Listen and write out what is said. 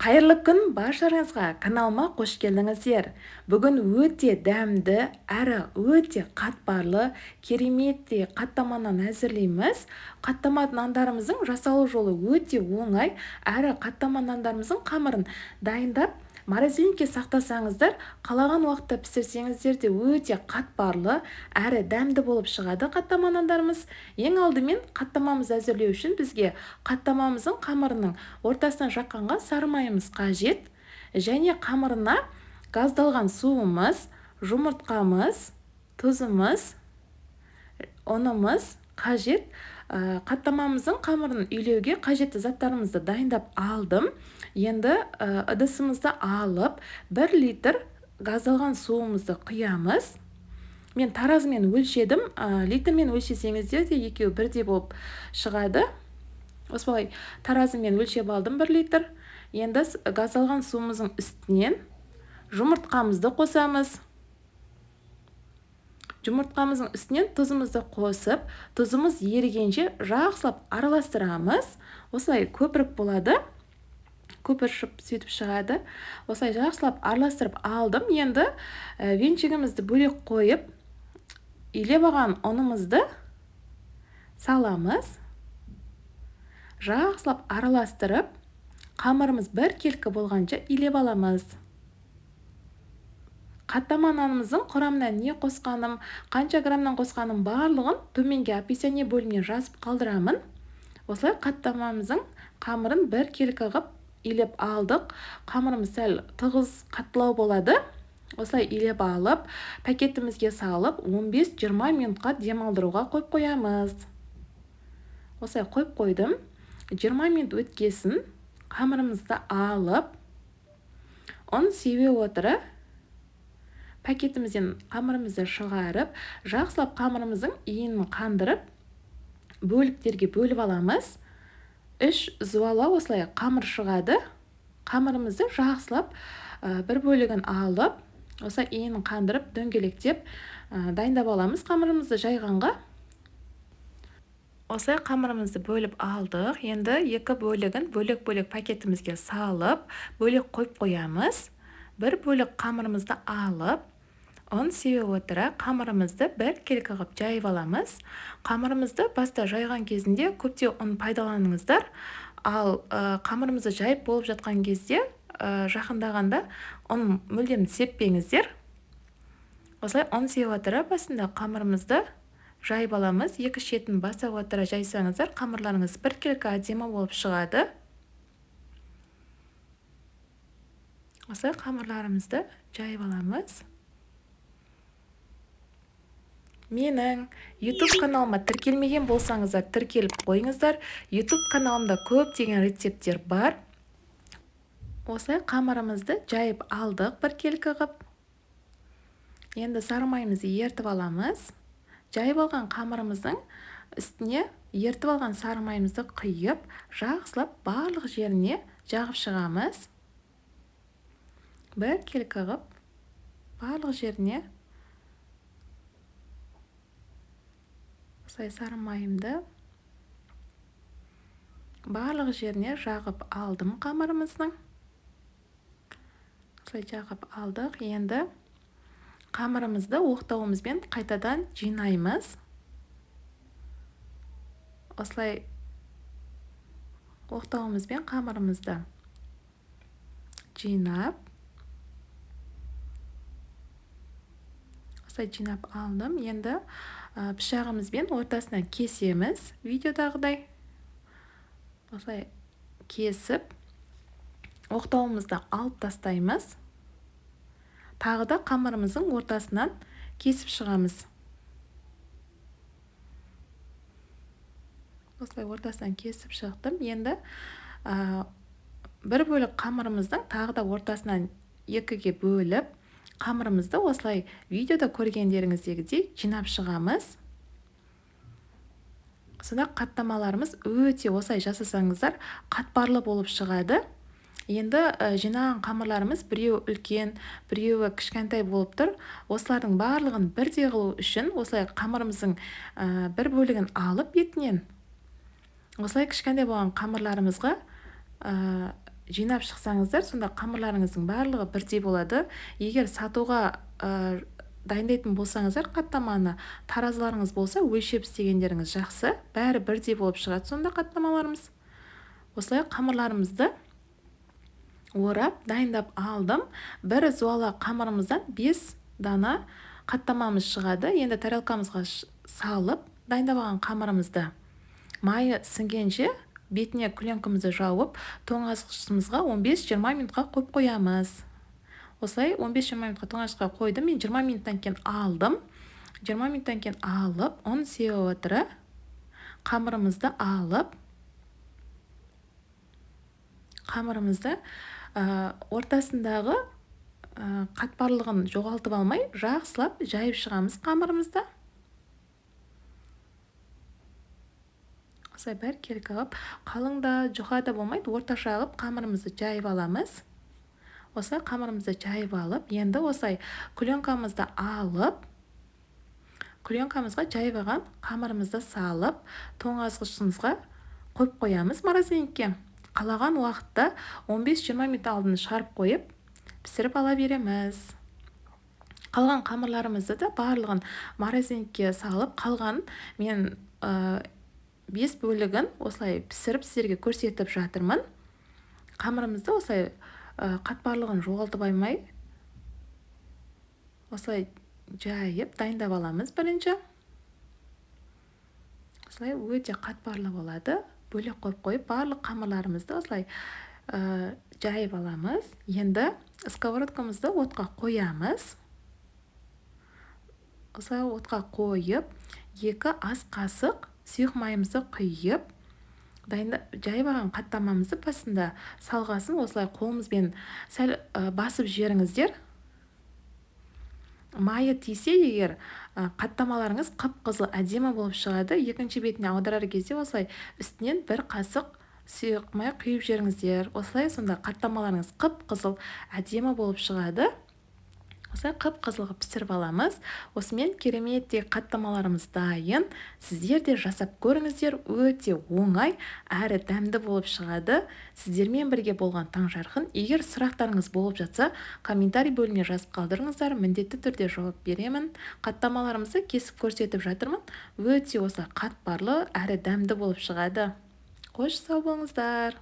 Қайырлы күн баршаңызға, каналыма қош келдіңіздер. Бүгін өте дәмді әрі өте қатпарлы, кереметтей қаттамадан әзірлейміз. Қаттама нандарымыздың жасалу жолы өте оңай, әрі қаттама нандарымыздың қамырын дайындап морозильникке сақтасаңыздар, қалаған уақытта пісірсеңіздер де өте қатпарлы әрі дәмді болып шығады қаттама нандарымыз. Ең алдымен қаттамамызды әзірлеу үшін бізге қаттамамыздың қамырының ортасынан жаққанға сары майымыз қажет, және қамырына газдалған суымыз, жұмыртқамыз, тұзымыз, ұнымыз қажет. Қаттамамыздың қамырын үйлеуге қажетті заттарымызды дайындап алдым. Енді ыдысымызды алып 1 литр газдалған суымызды құямыз. Мен таразымен өлшедім. Литрмен өлшесеңіздер де екеуі бірдей болып шығады. Осылай таразымен өлшеп алдым 1 литр. Енді газдалған суымыздың үстінен жұмыртқамызды қосамыз. Жұмыртқамыздың үстінен тұзымызды қосып, тұзымыз ерігенше жақсылап араластырамыз. Осылай көпіріп болады. Көпіршіп сөйтіп шығады. Осылай жақсылап араластырып алдым. Енді венчигімізді бөлек қойып, илеп алған ұнымызды саламыз. Жақсылап араластырып, қамырымыз біркелкі болғанша илеп аламыз. Қаттама нанымыздың құрамына не қосқаным, қанша граммнан қосқаным барлығын төменге описание бөліміне жазып қалдырамын. Осылай қаттамамыздың қамырын біркелкі қылып илеп алдық. Қамырымыз сәл тығыз қаттылау болады. Осылай илеп алып, пакетімізге салып 15-20 минутқа демалдыруға қойып қоямыз. Осылай қойып қойдым. 20 минут өткесін қамырымызды алып, оны сеуе отыра пакетімізден қамырымызды шығарып, жақсылап қамырымыздың иінін қандырып, бөліктерге бөліп аламыз. 3 зуала осылай қамыр шығады. Қамырымызды жақсылап бір бөлігін алып, осылай иінін қандырып, дөңгелектеп дайындап аламыз қамырымызды жайғанға. Осылай қамырымызды бөліп алдық. Енді 2 бөлігін бөлек-бөлек пакетімізге салып, бөлек қойып қоямыз. Бір бөлік қамырымызды алып, оны сеуе отыра қамырымызды біркелкі қылып жайып аламыз. Қамырымызды баста жайған кезінде көптеу ұн пайдаланыңыздар. Ал қамырымызды жайып болып жатқан кезде жақындағанда ұн мүлдем сеппеңіздер. Осылай ұн сеуе отыра басында қамырымызды жайып аламыз. 2 шетін баса отыра жайсаңыздар, қамырларыңыз біркелкі әдемі болып шығады. Осылай қамырларымызды жайып аламыз. Менің YouTube каналыма тіркелмеген болсаңыздар, тіркеліп қойыңыздар. YouTube каналымда көптеген рецепттер бар. Осылай қамырымызды жайып алдық біркелкі қылып. Енді сары майымызды ертіп аламыз. Жайып алған қамырымыздың үстіне ертіп алған сары майымызды құйып, жақсылап барлық жеріне жағып шығамыз. Біркелкі қылып барлық жеріне осылай сары майымды барлық жеріне жағып алдым қамырымыздың. Осылай жағып алдық. Енді қамырымызды оқтауымызбен қайтадан жинаймыз. Осылай оқтауымызбен қамырымызды жинап, осылай жинап алдым. Енді пышағымызбен ортасынан кесеміз, видеодағыдай. Осылай кесіп, оқтауымызды алып тастаймыз. Тағы да қамырымыздың ортасынан кесіп шығамыз. Осылай ортасынан кесіп шықтым. Енді бір бөлік қамырымыздың тағы да ортасынан 2-ге бөліп, қамырымызды осылай видеода көргендеріңіздегідей жинап шығамыз. Сонда қаттамаларымыз өте осылай жасасаңыздар қатпарлы болып шығады. Енді жинаған қамырларымыз біреу үлкен, біреуі кішкентай болып тұр. Осылардың барлығын бірдей қылу үшін осылай қамырымыздың бір бөлігін алып бетінен осылай кішкентай болған қамырларымызға жинап шықсаңыздар, сонда қамырларыңыздың барлығы бірдей болады. Егер сатуға дайындайтын болсаңыздар, қаттаманы таразыларыңыз болса, өлшеп істегендеріңіз жақсы. Бәрі бірдей болып шығады сонда қаттамаларымыз. Осылай қамырларымызды орап дайындап алдым. Бір зуала қамырымыздан 5 дана қаттамамыз шығады. Енді тарелкамызға салып, дайындап алған қамырымызды майы сіңгенше бетіне күленкімізді жауып, тоңазытқышымызға 15-20 минутқа қойып қоямыз. Осылай 15-20 минутқа тоңазытқышқа қойдым. Мен 20 минуттан кейін алдым. 20 минуттан кейін алып, оны сеуіп отыра қамырымызды алып, қамырымызды ортасындағы қатпарлығын жоғалтып алмай, жақсылап жайып шығамыз қамырымызды. Осылай бәркелкі алып, қалыңда, жұқада болмайды, орташа алып, қамырымызды жайып аламыз. Осылай қамырымызды жайып алып, енді осылай күленкамызды алып, күленкамызға жайып алған қамырымызды салып, тоңазытқышымызға қойып қоямыз морозильникке. Қалаған уақытта 15-20 минут алдын шығарып қойып, пісіріп ала береміз. Қалған қамырларымызды да барлығын морозильникке салып, қалған мен 5 бөлігін осылай пісіріп сіздерге көрсетіп жатырмын. Қамырымызды осылай қатпарлығын жоғалтып алмай, осылай жайып дайындап аламыз бірінші. Осылай өте қатпарлы болады. Бөлек қойып, барлық қамырларымызды осылай жайып аламыз. Енді сковородкамызды отқа қоямыз. Осылай отқа қойып, 2 ас қасық сұйық майымызды құйып, жайып алған қаттамамызды басында салғасын осылай қолымызбен сәл басып жіберіңіздер. Майы тисе егер, қаттамаларыңыз қып-қызыл әдемі болып шығады. Екінші бетіне аударар кезде осылай үстінен 1 қасық сұйық май құйып жіберіңіздер. Осылай сонда қаттамаларыңыз қып-қызыл әдемі болып шығады. Осылай қып-қызыл пісіріп аламыз. Осымен кереметтей қаттамаларымыз дайын. Сіздер де жасап көріңіздер, өте оңай әрі дәмді болып шығады. Сіздермен бірге болған Таңжарқын. Егер сұрақтарыңыз болып жатса, комментарий бөліміне жазып қалдырыңыздар, міндетті түрде жауап беремін. Қаттамаларымызды кесіп көрсетіп жатырмын. Өте осылай қатпарлы әрі дәмді болып шығады. Қош сау болыңыздар.